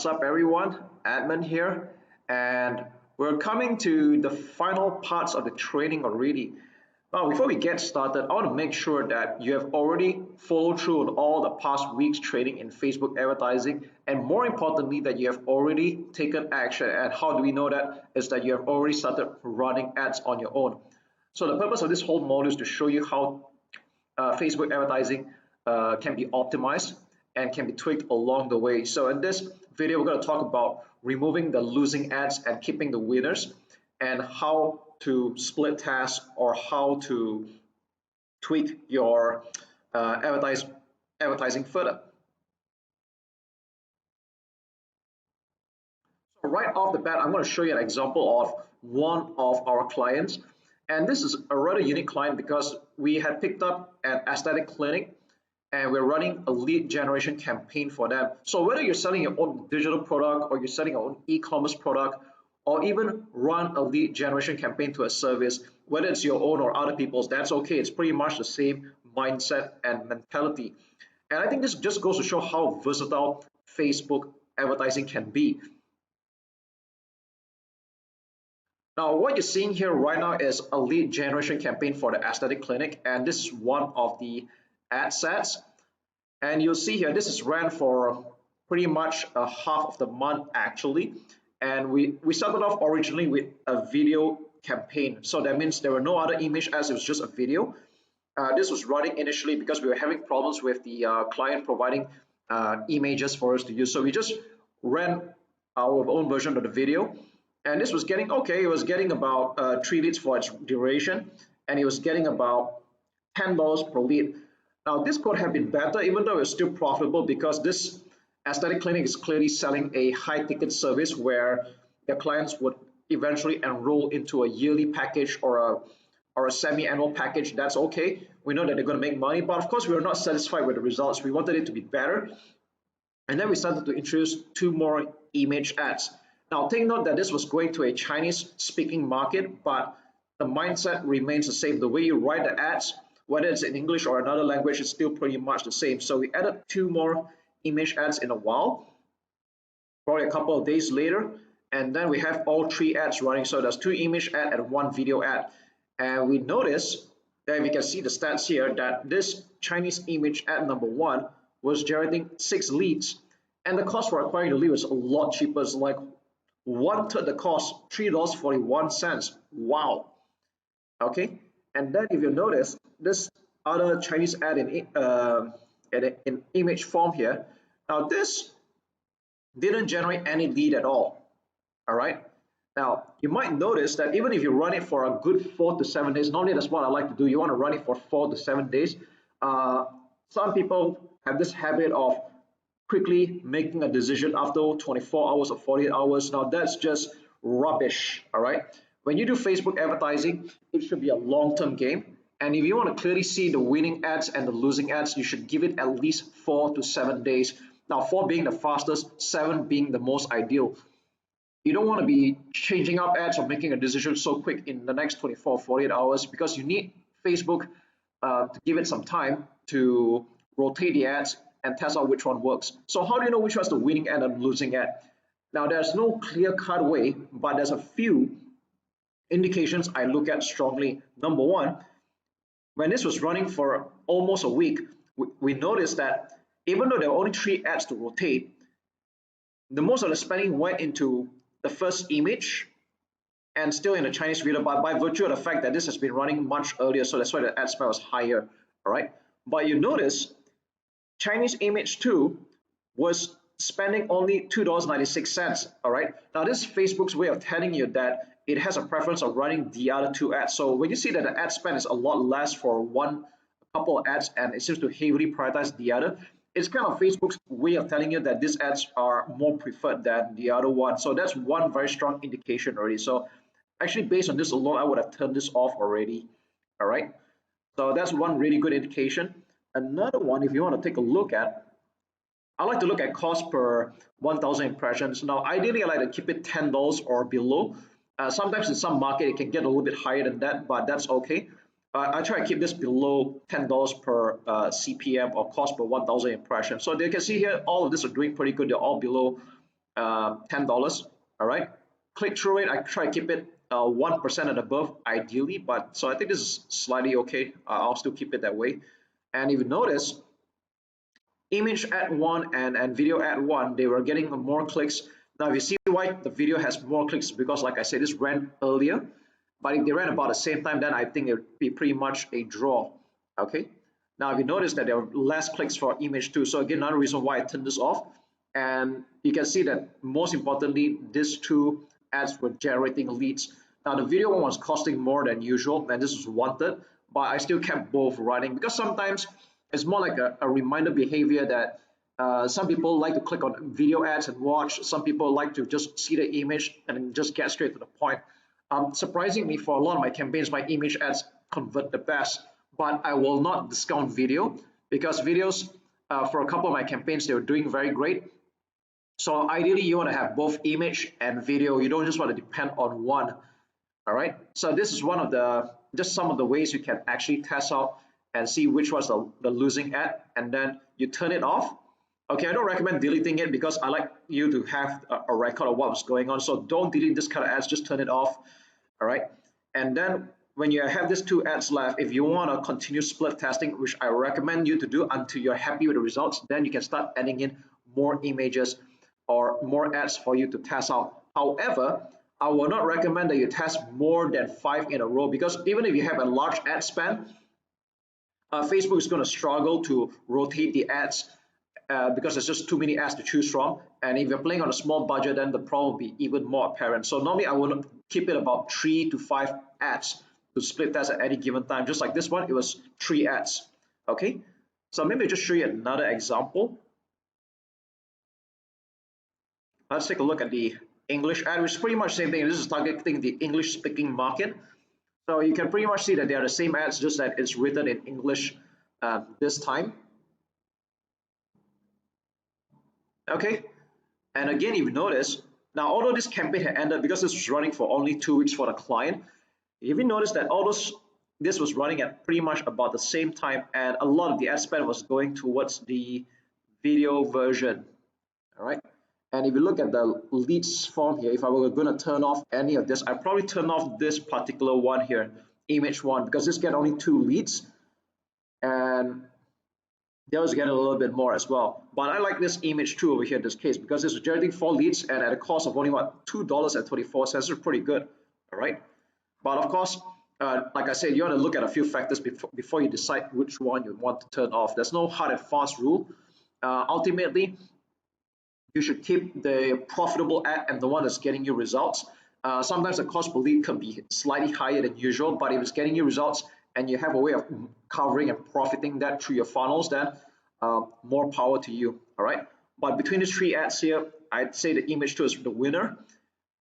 What's up, everyone? Admin here, and we're coming to the final parts of the training already. Now, before we get started, I want to make sure that you have already followed through on all the past weeks' training in Facebook advertising, and more importantly, that you have already taken action. And how do we know that? Is that you have already started running ads on your own. So the purpose of this whole module is to show you how Facebook advertising can be optimized and can be tweaked along the way. So in this video, we're going to talk about removing the losing ads and keeping the winners, and how to split tasks or how to tweak your advertising further. So right off the bat, I'm going to show you an example of one of our clients. And this is a rather unique client because we had picked up an aesthetic clinic and we're running a lead generation campaign for them. So whether you're selling your own digital product or you're selling your own e-commerce product, or even run a lead generation campaign to a service, whether it's your own or other people's, that's okay. It's pretty much the same mindset and mentality. And I think this just goes to show how versatile Facebook advertising can be. Now, what you're seeing here right now is a lead generation campaign for the aesthetic clinic, and this is one of the ad sets. And you'll see here, this is ran for pretty much a half of the month actually. And we started off originally with a video campaign. So that means there were no other image ads, it was just a video. This was running initially because we were having problems with the client providing images for us to use. So we just ran our own version of the video. And this was getting okay, it was getting about 3 leads for its duration. And it was getting about $10 per lead. Now this could have been better, even though it's still profitable, because this aesthetic clinic is clearly selling a high ticket service where their clients would eventually enroll into a yearly package or a semi-annual package. That's okay. We know that they're going to make money, but of course we were not satisfied with the results. We wanted it to be better. And then we started to introduce 2 more image ads. Now take note that this was going to a Chinese speaking market, but the mindset remains the same. The way you write the ads, whether it's in English or another language, is still pretty much the same. So we added 2 more image ads in a while, probably a couple of days later, and then we have all 3 ads running. So there's 2 image ad and 1 video ad. And we notice that we can see the stats here that this Chinese image ad number 1 was generating 6 leads, and the cost for acquiring the lead was a lot cheaper. It's like 1/3 the cost, $3.41. Wow. Okay, and then if you notice this other Chinese ad in image form here, now this didn't generate any lead at all. All right, now you might notice that even if you run it for a good 4 to 7 days, normally that's what I like to do, you want to run it for 4 to 7 days. Some people have this habit of quickly making a decision after 24 hours or 48 hours. Now that's just rubbish. All right, when you do Facebook advertising, it should be a long-term game. And if you want to clearly see the winning ads and the losing ads, you should give it at least 4 to 7 days. Now 4 being the fastest, 7 being the most ideal. You don't want to be changing up ads or making a decision so quick in the next 24 or 48 hours, because you need Facebook to give it some time to rotate the ads and test out which one works. So how do you know which one's the winning ad and losing ad? Now there's no clear-cut way, but there's a few indications I look at strongly. Number 1, when this was running for almost a week, we noticed that even though there were only 3 ads to rotate, the most of the spending went into the first image and still in the Chinese video, but by virtue of the fact that this has been running much earlier, so that's why the ad spend was higher. All right, but you notice Chinese image 2 was spending only $2.96. All right, now this is Facebook's way of telling you that it has a preference of running the other 2 ads. So when you see that the ad spend is a lot less for a couple of ads and it seems to heavily prioritize the other, it's kind of Facebook's way of telling you that these ads are more preferred than the other one. So that's one very strong indication already. So actually based on this alone, I would have turned this off already. All right, so that's one really good indication. Another one, if you want to take a look at, I like to look at cost per 1,000 impressions. Now ideally I like to keep it $10 or below. Sometimes in some market it can get a little bit higher than that, but that's okay. I try to keep this below $10 per CPM, or cost per 1,000 impressions. So you can see here all of this are doing pretty good. They're all below $10. All right. Click-through rate, I try to keep it 1% and above ideally, but so I think this is slightly okay. I'll still keep it that way. And if you notice, image ad one and video ad one, they were getting more clicks. Now, if you see why the video has more clicks, because like I said, this ran earlier, but if they ran about the same time, then I think it would be pretty much a draw. Okay. Now, if you notice that there are less clicks for image two, so again, another reason why I turned this off. And you can see that most importantly, these two ads were generating leads. Now, the video one was costing more than usual, and this was wanted, but I still kept both running because sometimes it's more like a reminder behavior that some people like to click on video ads and watch. Some people like to just see the image and just get straight to the point. Surprisingly, for a lot of my campaigns, my image ads convert the best, but I will not discount video because videos for a couple of my campaigns, they were doing very great. So ideally, you want to have both image and video. You don't just want to depend on one. All right. So this is one of the just some of the ways you can actually test out and see which was the losing ad, and then you turn it off. Okay, I don't recommend deleting it because I like you to have a record of what was going on. So don't delete this kind of ads, just turn it off. All right. And then when you have these two ads left, if you want to continue split testing, which I recommend you to do until you're happy with the results, then you can start adding in more images or more ads for you to test out. However, I will not recommend that you test more than 5 in a row because even if you have a large ad spend, Facebook is going to struggle to rotate the ads because there's just too many ads to choose from. And if you're playing on a small budget, then the problem will be even more apparent. So normally I will keep it about 3 to 5 ads to split test at any given time. Just like this one, it was 3 ads. Okay, so maybe I'll just show you another example. Let's take a look at the English ad, which is pretty much the same thing. This is targeting the English speaking market. So you can pretty much see that they are the same ads, just that it's written in English this time. Okay, and again, if you notice, now although this campaign had ended because this was running for only 2 weeks for the client, if you notice that this was running at pretty much about the same time, and a lot of the ad spend was going towards the video version. All right. And if you look at the leads form here, if I were going to turn off any of this, I'd probably turn off this particular one here, image one, because this get only 2 leads. And those get a little bit more as well. But I like this image two over here in this case because it's generating 4 leads and at a cost of only what, $2.24. This is pretty good. All right. But of course, like I said, you want to look at a few factors before you decide which one you want to turn off. There's no hard and fast rule. Ultimately, you should keep the profitable ad and the one that's getting you results. Sometimes the cost per lead can be slightly higher than usual, but if it's getting you results and you have a way of covering and profiting that through your funnels, then more power to you. All right. But between these 3 ads here, I'd say the image 2 is the winner.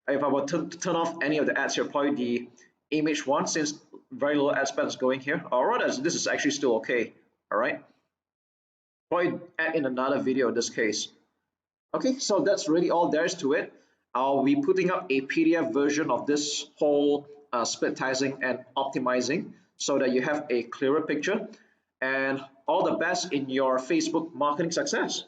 If I were to turn off any of the ads here, probably the image 1, since very little ad spend is going here. Or rather, this is actually still okay. All right. Probably add in another video in this case. Okay, so that's really all there is to it. I'll be putting up a PDF version of this whole split testing and optimizing so that you have a clearer picture. And all the best in your Facebook marketing success.